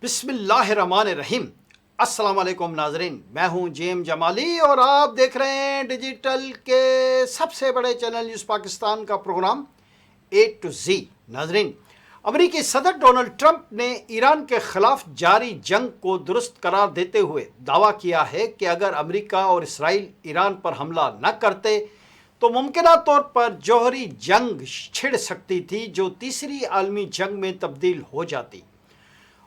बिस्मिल्लाहिर्रहमानिर्रहीम। अस्सलाम वालेकुम नाजरीन, मैं हूं जेम जमाली और आप देख रहे हैं डिजिटल के सबसे बड़े चैनल न्यूज़ पाकिस्तान का प्रोग्राम ए टू जी। नाजरीन, अमेरिकी सदर डोनाल्ड ट्रंप ने ईरान के खिलाफ जारी जंग को दुरुस्त करार देते हुए दावा किया है कि अगर अमेरिका और इसराइल ईरान पर हमला न करते तो मुमकिना तौर पर जौहरी जंग छिड़ सकती थी जो तीसरी आलमी जंग में तब्दील हो जाती।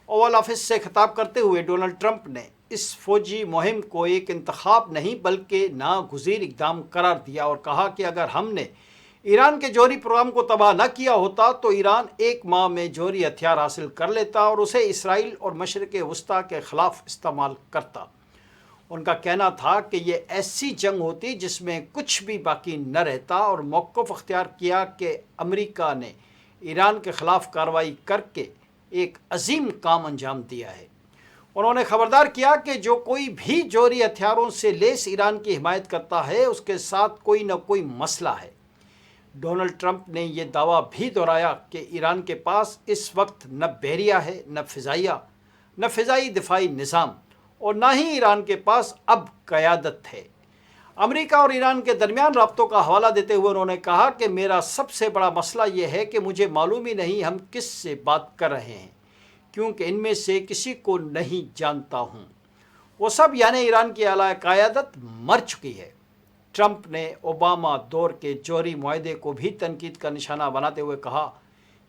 ओवल ऑफिस से खिताब करते हुए डोनाल्ड ट्रंप ने इस फौजी मुहिम को एक इंतखाब नहीं बल्कि नागुज़ीर इक़दाम करार दिया और कहा कि अगर हमने ईरान के जौहरी प्रोग्राम को तबाह न किया होता तो ईरान एक माह में जौहरी हथियार हासिल कर लेता और उसे इसराइल और मशरिक़ वस्ता के ख़िलाफ़ इस्तेमाल करता। उनका कहना था कि ये ऐसी जंग होती जिसमें कुछ भी बाकी न रहता और मौक़िफ़ अख्तियार किया कि अमेरिका ने ईरान के ख़िलाफ़ कार्रवाई करके एक अजीम काम अंजाम दिया है। उन्होंने खबरदार किया कि जो कोई भी जौहरी हथियारों से लेस ईरान की हिमायत करता है उसके साथ कोई न कोई मसला है। डोनाल्ड ट्रंप ने यह दावा भी दोहराया कि ईरान के पास इस वक्त न बहरिया है, न फ़िज़ाई दिफाई निज़ाम और न ही ईरान के पास अब क़यादत है। अमेरिका और ईरान के दरमियान राब्तों का हवाला देते हुए उन्होंने कहा कि मेरा सबसे बड़ा मसला ये है कि मुझे मालूम ही नहीं हम किस से बात कर रहे हैं, क्योंकि इनमें से किसी को नहीं जानता हूँ। वो सब यानी ईरान की आला क़यादत मर चुकी है। ट्रंप ने ओबामा दौर के जौहरी मुआहदे को भी तनकीद का निशाना बनाते हुए कहा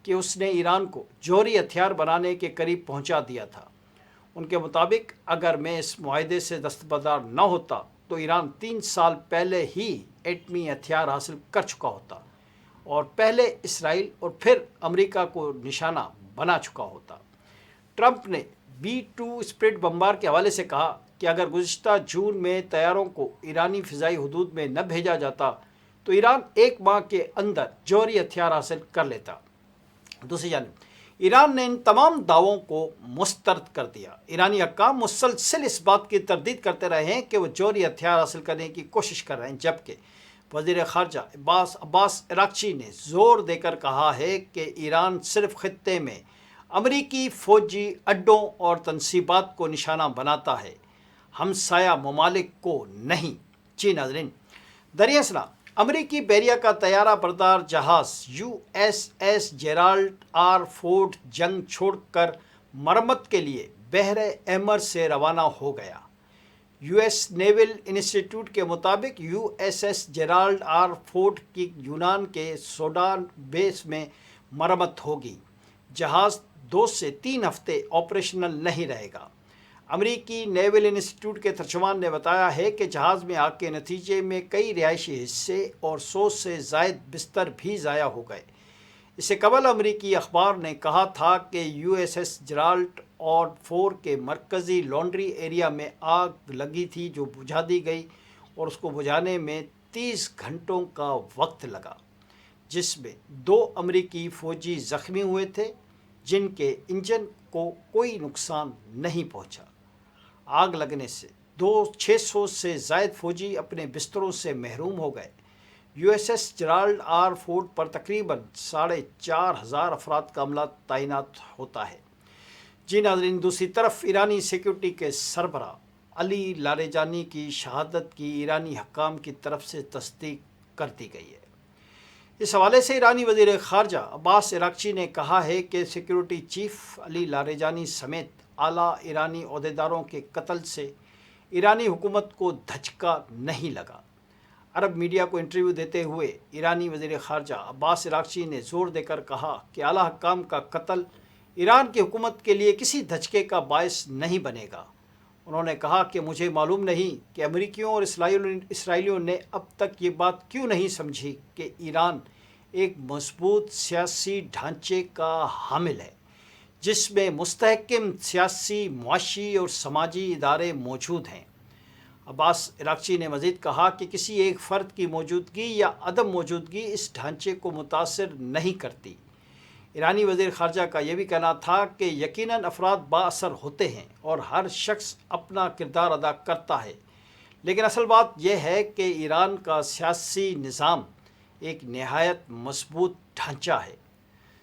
कि उसने ईरान को जौहरी हथियार बनाने के करीब पहुँचा दिया था। उनके मुताबिक अगर मैं इस मुआहदे से दस्तबरदार न होता तो ईरान 3 साल पहले ही एटमी हथियार हासिल कर चुका होता और पहले इसराइल और फिर अमेरिका को निशाना बना चुका होता। ट्रंप ने B-2 स्प्लिट बमबार के हवाले से कहा कि अगर गुज़िश्ता जून में तैयारों को ईरानी फ़िज़ाई हुदूद में न भेजा जाता तो ईरान एक माह के अंदर जौहरी हथियार हासिल कर लेता। दूसरी जानिब ईरान ने इन तमाम दावों को मुस्तरद कर दिया। ईरानी हक्काम मुसलसल इस बात की तरदीद करते रहे हैं कि वो जौहरी हथियार हासिल करने की कोशिश कर रहे हैं, जबकि वज़ीर ख़ारजा अब्बास अराग़ची ने ज़ोर देकर कहा है कि ईरान सिर्फ ख़ित्ते में अमरीकी फ़ौजी अड्डों और तनसीबात को निशाना बनाता है, हमसाया ममालिक को नहीं। जी नाज़रीन, दरियासना अमरीकी बहरिया का तैयारा बरदार जहाज़ USS जेराल्ड आर फोर्ड जंग छोड़कर मरम्मत के लिए बहरे अहमर से रवाना हो गया। US नेवल इंस्टीट्यूट के मुताबिक USS जेराल्ड आर फोर्ड की यूनान के सोडान बेस में मरम्मत होगी। जहाज़ 2 से 3 हफ्ते ऑपरेशनल नहीं रहेगा। अमरीकी नेवल इंस्टीट्यूट के तर्जुमान ने बताया है कि जहाज़ में आग के नतीजे में कई रिहायशी हिस्से और 100 से ज़ायद बिस्तर भी ज़ाया हो गए। इससे कबल अमरीकी अखबार ने कहा था कि USS जेराल्ड और 4 के मरकज़ी लॉन्ड्री एरिया में आग लगी थी जो बुझा दी गई और उसको बुझाने में 30 घंटों का वक्त लगा, जिसमें 2 अमरीकी फ़ौजी ज़ख्मी हुए थे जिनके इंजन को कोई नुकसान नहीं पहुंचा। आग लगने से 600 से ज़ायद फ़ौजी अपने बिस्तरों से महरूम हो गए। USS जेराल्ड आर फोर्ड पर तकरीबन 4,500 अफराद का अमला तैनात होता है। जी नाज़रीन, दूसरी तरफ ईरानी सिक्योरिटी के सरबरा अली लारेजानी की शहादत की ईरानी हक्काम की तरफ से तस्दीक कर दी गई है। इस हवाले से ईरानी वज़ीर ख़ारजा अब्बास अराग़ची ने कहा है कि सिक्योरिटी चीफ अली लारेजानी समेत आला ईरानी अहदेदारों के कत्ल से ईरानी हुकूमत को धचका नहीं लगा। अरब मीडिया को इंटरव्यू देते हुए ईरानी वज़ीर ख़ारजा अब्बास अराग़ची ने ज़ोर देकर कहा कि आला हक्काम का कत्ल ईरान की हुकूमत के लिए किसी धचके का बायस नहीं बनेगा। उन्होंने कहा कि मुझे मालूम नहीं कि अमेरिकियों और इसराइलियों ने अब तक ये बात क्यों नहीं समझी कि ईरान एक मजबूत सियासी ढांचे का हामिल है जिसमें मुस्तहकम सियासी, मुआशी और समाजी इदारे मौजूद हैं। अब्बास अराग़ची ने मज़ीद कहा कि किसी एक फ़र्द की मौजूदगी या अदम मौजूदगी इस ढांचे को मुतासिर नहीं करती। ईरानी वज़ीर ख़ारजा का यह भी कहना था कि यकीनन अफराद बाअसर होते हैं और हर शख्स अपना किरदार अदा करता है, लेकिन असल बात यह है कि ईरान का सियासी निज़ाम एक नहायत मजबूत ढांचा है।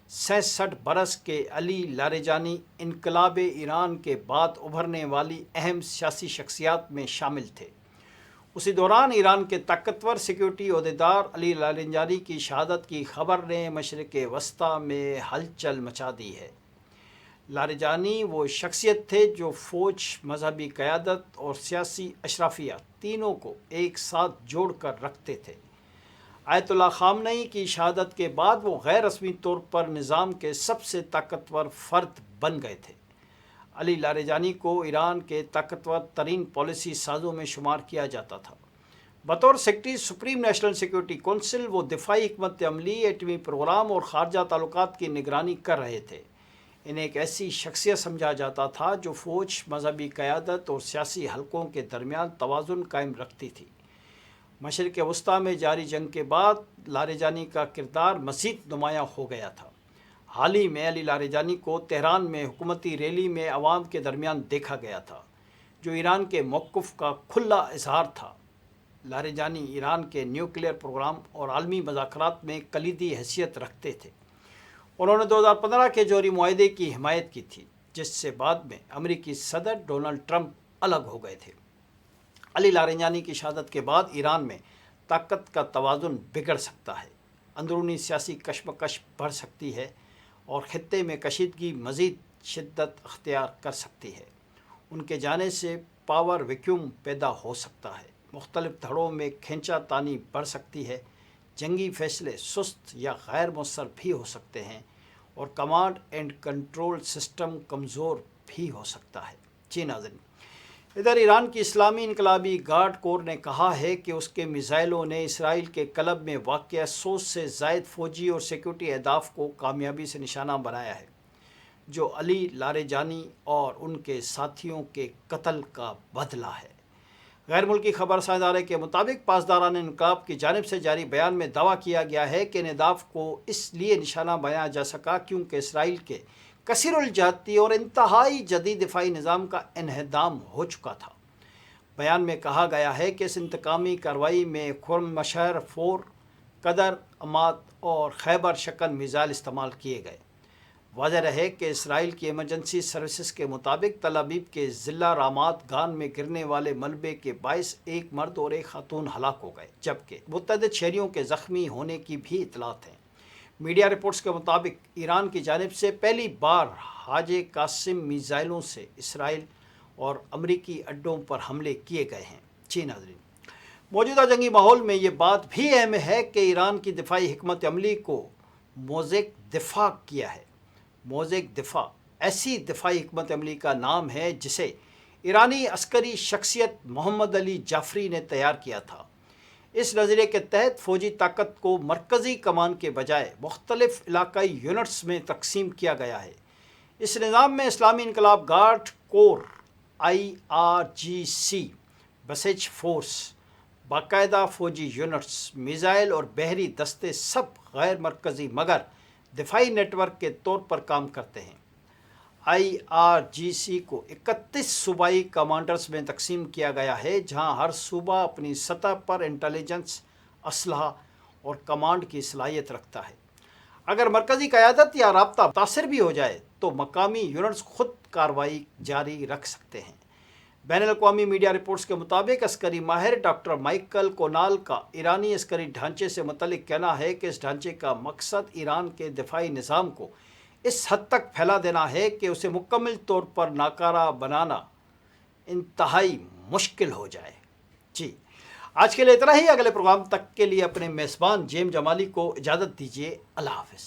66 برس کے علی لاریجانی انقلاب ایران کے بعد ابھرنے والی اہم سیاسی شخصیات میں شامل تھے۔ اسی دوران ایران کے طاقتور سیکیورٹی عہدیدار علی لاریجانی کی شہادت کی خبر نے مشرق وسطیٰ میں ہلچل مچا دی ہے۔ لاریجانی وہ شخصیت تھے جو فوج، مذہبی قیادت اور سیاسی اشرافیہ تینوں کو ایک ساتھ جوڑ کر رکھتے تھے۔ آیت اللہ خامنئی کی شہادت کے بعد وہ غیر رسمی طور پر نظام کے سب سے طاقتور فرد بن گئے تھے۔ علی لاریجانی کو ایران کے طاقتور ترین پالیسی سازوں میں شمار کیا جاتا تھا۔ بطور secretary supreme national security council وہ دفاعی حکمت عملی، ایٹمی پروگرام اور خارجہ تعلقات کی نگرانی کر رہے تھے۔ انہیں ایک ایسی شخصیت سمجھا جاتا تھا جو فوج، مذہبی قیادت اور سیاسی حلقوں کے درمیان توازن قائم رکھتی تھی۔ مشرق وسطیٰ میں جاری جنگ کے بعد لاریجانی کا کردار مزید نمایاں ہو گیا تھا۔ حال ہی میں علی لاریجانی کو تہران میں حکومتی ریلی میں عوام کے درمیان دیکھا گیا تھا، جو ایران کے موقف کا کھلا اظہار تھا۔ لاریجانی ایران کے نیوکلیئر پروگرام اور عالمی مذاکرات میں کلیدی حیثیت رکھتے تھے۔ انہوں نے 2015 کے جوہری معاہدے کی حمایت کی تھی، جس سے بعد میں امریکی صدر ڈونلڈ ٹرمپ الگ ہو گئے تھے۔ علی لاریجانی کی شہادت کے بعد ایران میں طاقت کا توازن بگڑ سکتا ہے، اندرونی سیاسی کشمکش بڑھ سکتی ہے اور خطے میں کشیدگی مزید شدت اختیار کر سکتی ہے۔ ان کے جانے سے پاور ویکیوم پیدا ہو سکتا ہے، مختلف دھڑوں میں کھینچا تانی بڑھ سکتی ہے، جنگی فیصلے سست یا غیر مؤثر بھی ہو سکتے ہیں اور کمانڈ اینڈ کنٹرول سسٹم کمزور بھی ہو سکتا ہے۔ جی ناظرین، ادھر ایران کی اسلامی انقلابی گارڈ کور نے کہا ہے کہ اس کے میزائلوں نے اسرائیل کے قلب میں واقع 100 سے زائد فوجی اور سیکیورٹی اہداف کو کامیابی سے نشانہ بنایا ہے، جو علی لاریجانی اور ان کے ساتھیوں کے قتل کا بدلہ ہے۔ غیر ملکی خبر رساں ادارے کے مطابق پاسداران انقلاب کی جانب سے جاری بیان میں دعویٰ کیا گیا ہے کہ ان اہداف کو اس لیے نشانہ بنایا جا سکا کیونکہ اسرائیل کے کثیر الجہتی اور انتہائی جدید دفاعی نظام کا انہدام ہو چکا تھا۔ بیان میں کہا گیا ہے کہ اس انتقامی کارروائی میں خرم مشہر 4، قدر، اماد اور خیبر شکن میزائل استعمال کیے گئے۔ واضح رہے کہ اسرائیل کی ایمرجنسی سروسز کے مطابق تل ابیب کے ضلع رامات گان میں گرنے والے ملبے کے باعث ایک مرد اور ایک خاتون ہلاک ہو گئے، جبکہ متعدد شہریوں کے زخمی ہونے کی بھی اطلاعات ہیں۔ میڈیا رپورٹس کے مطابق ایران کی جانب سے پہلی بار حاج قاسم میزائلوں سے اسرائیل اور امریکی اڈوں پر حملے کیے گئے ہیں۔ جی ناظرین، موجودہ جنگی ماحول میں یہ بات بھی اہم ہے کہ ایران کی دفاعی حکمت عملی کو موزیک دفاع کیا ہے۔ موزیک دفاع ایسی دفاعی حکمت عملی کا نام ہے جسے ایرانی عسکری شخصیت محمد علی جعفری نے تیار کیا تھا۔ اس نظریے کے تحت فوجی طاقت کو مرکزی کمان کے بجائے مختلف علاقائی یونٹس میں تقسیم کیا گیا ہے۔ اس نظام میں اسلامی انقلاب گارڈ کور، IRGC، بسیج فورس، باقاعدہ فوجی یونٹس، میزائل اور بحری دستے سب غیر مرکزی مگر دفاعی نیٹ ورک کے طور پر کام کرتے ہیں۔ IRGC کو 31 صوبائی کمانڈرز میں تقسیم کیا گیا ہے، جہاں ہر صوبہ اپنی سطح پر انٹیلیجنس، اسلحہ اور کمانڈ کی صلاحیت رکھتا ہے۔ اگر مرکزی قیادت یا رابطہ متاثر بھی ہو جائے تو مقامی یونٹس خود کارروائی جاری رکھ سکتے ہیں۔ بین الاقوامی میڈیا رپورٹس کے مطابق عسکری ماہر ڈاکٹر مائیکل کونال کا ایرانی عسکری ڈھانچے سے متعلق کہنا ہے کہ اس ڈھانچے کا مقصد ایران کے دفاعی نظام کو اس حد تک پھیلا دینا ہے کہ اسے مکمل طور پر ناکارہ بنانا انتہائی مشکل ہو جائے۔ جی، آج کے لیے اتنا ہی۔ اگلے پروگرام تک کے لیے اپنے میزبان جیم جمالی کو اجازت دیجیے۔ اللہ حافظ۔